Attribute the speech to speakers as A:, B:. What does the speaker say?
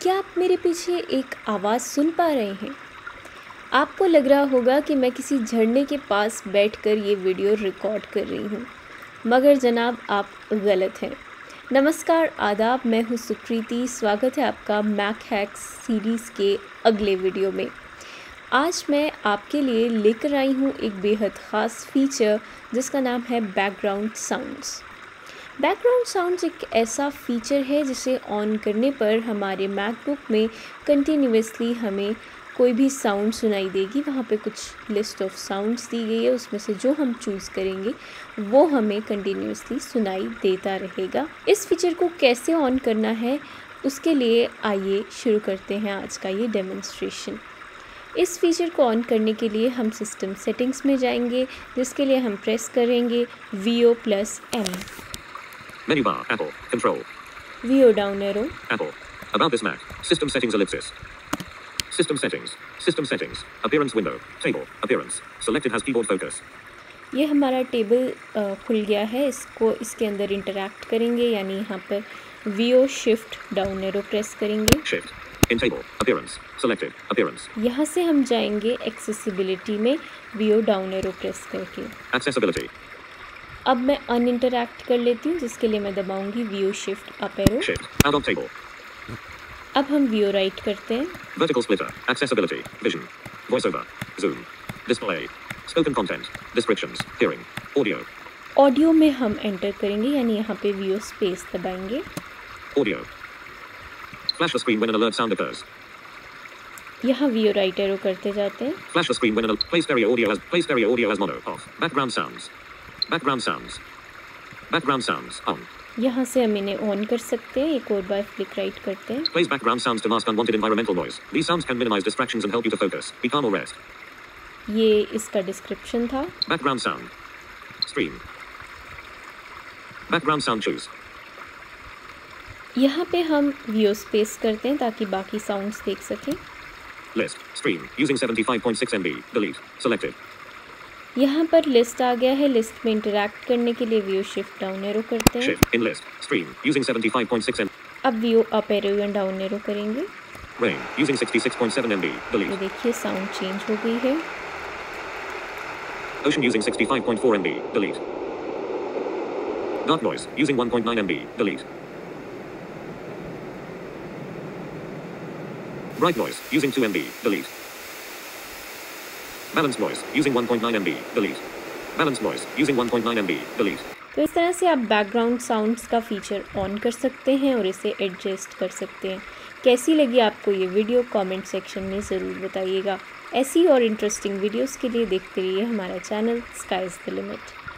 A: क्या आप मेरे पीछे एक आवाज़ सुन पा रहे हैं? आपको लग रहा होगा कि मैं किसी झरने के पास बैठकर ये वीडियो रिकॉर्ड कर रही हूँ, मगर जनाब आप गलत हैं। नमस्कार, आदाब, मैं हूँ सुकृति। स्वागत है आपका मैक हैक्स सीरीज़ के अगले वीडियो में। आज मैं आपके लिए लेकर आई हूँ एक बेहद ख़ास फीचर जिसका नाम है बैकग्राउंड साउंड्स। बैकग्राउंड साउंड्स एक ऐसा फ़ीचर है जिसे ऑन करने पर हमारे मैकबुक में कंटिन्यूअसली हमें कोई भी साउंड सुनाई देगी। वहाँ पे कुछ लिस्ट ऑफ साउंड्स दी गई है, उसमें से जो हम चूज़ करेंगे वो हमें कंटिन्यूअसली सुनाई देता रहेगा। इस फीचर को कैसे ऑन करना है उसके लिए आइए शुरू करते हैं आज का ये डेमोन्स्ट्रेशन। इस फीचर को ऑन करने के लिए हम सिस्टम सेटिंग्स में जाएंगे, जिसके लिए हम प्रेस करेंगे VO+M।
B: Menu bar, Apple, Control.
A: VO down arrow.
B: Apple. About this Mac. System settings ellipsis. System settings. System settings. Appearance window. Table. Appearance. Selected has keyboard focus.
A: ये हमारा टेबल खुल गया है। इसको इसके अंदर इंटरैक्ट करेंगे, यानी यहाँ पर VO Shift down arrow press करेंगे।
B: Shift. In table. Appearance. Selected. Appearance.
A: यहाँ से हम जाएंगे एक्सेसिबिलिटी में VO डाउन एरो प्रेस करके।
B: Accessibility.
A: अब मैं अनइंटरैक्ट कर लेती हूँ, जिसके लिए मैं दबाऊंगी VO Shift up arrow.
B: Shift. Out of table.
A: अब हम VO राइट करते हैं।
B: Vertical splitter. Accessibility. Vision. Voiceover. Zoom. Display. Spoken content. Descriptions. Hearing. Audio.
A: Audio में हम एंटर करेंगे, यानी यहाँ पे VO स्पेस दबाएंगे।
B: Audio. Flash the screen when an alert sound occurs.
A: यहाँ VO राइट एरो करते जाते हैं।
B: Flash the screen when an play stereo audio as mono off. Background sounds. Background sounds. Background sounds on.
A: यहाँ से हम इन्हें on कर सकते हैं। एक और बार फ्लिक राइट करते हैं।
B: Plays background sounds to mask unwanted environmental noise. These sounds can minimize distractions and help you to focus. Be calm or rest.
A: ये इसका डिस्क्रिप्शन था।
B: Background sound. Stream. Background sound choose.
A: यहाँ पे हम VO space करते हैं ताकि बाकी साउंड्स देख सकें।
B: List. Stream. Using 75.6 MB. Delete. Selected.
A: यहाँ पर लिस्ट आ गया है। लिस्ट में इंटरैक्ट करने के लिए VO Shift डाउन एरो करते हैं।
B: Shift. In list. Stream. Using 75.6 MB.
A: अब VO अप एरो या डाउन एरो करेंगे।
B: Rain. Using 66.7 MB.
A: ये
B: Delete.
A: देखिए साउंड चेंज हो गई है।
B: Ocean using 65.4 MB. Delete. Dark noise. Using 1.9 MB. Delete. Bright noise. Using 2 MB. Delete. Balanced noise. Using 1.9 MB. Delete. Balanced noise. Using 1.9 MB. Delete.
A: तो इस तरह से आप बैकग्राउंड साउंड्स का फीचर ऑन कर सकते हैं और इसे एडजस्ट कर सकते हैं। कैसी लगी आपको ये वीडियो कमेंट सेक्शन में ज़रूर बताइएगा। ऐसी और इंटरेस्टिंग वीडियोस के लिए देखते रहिए हमारा channel sky is the limit.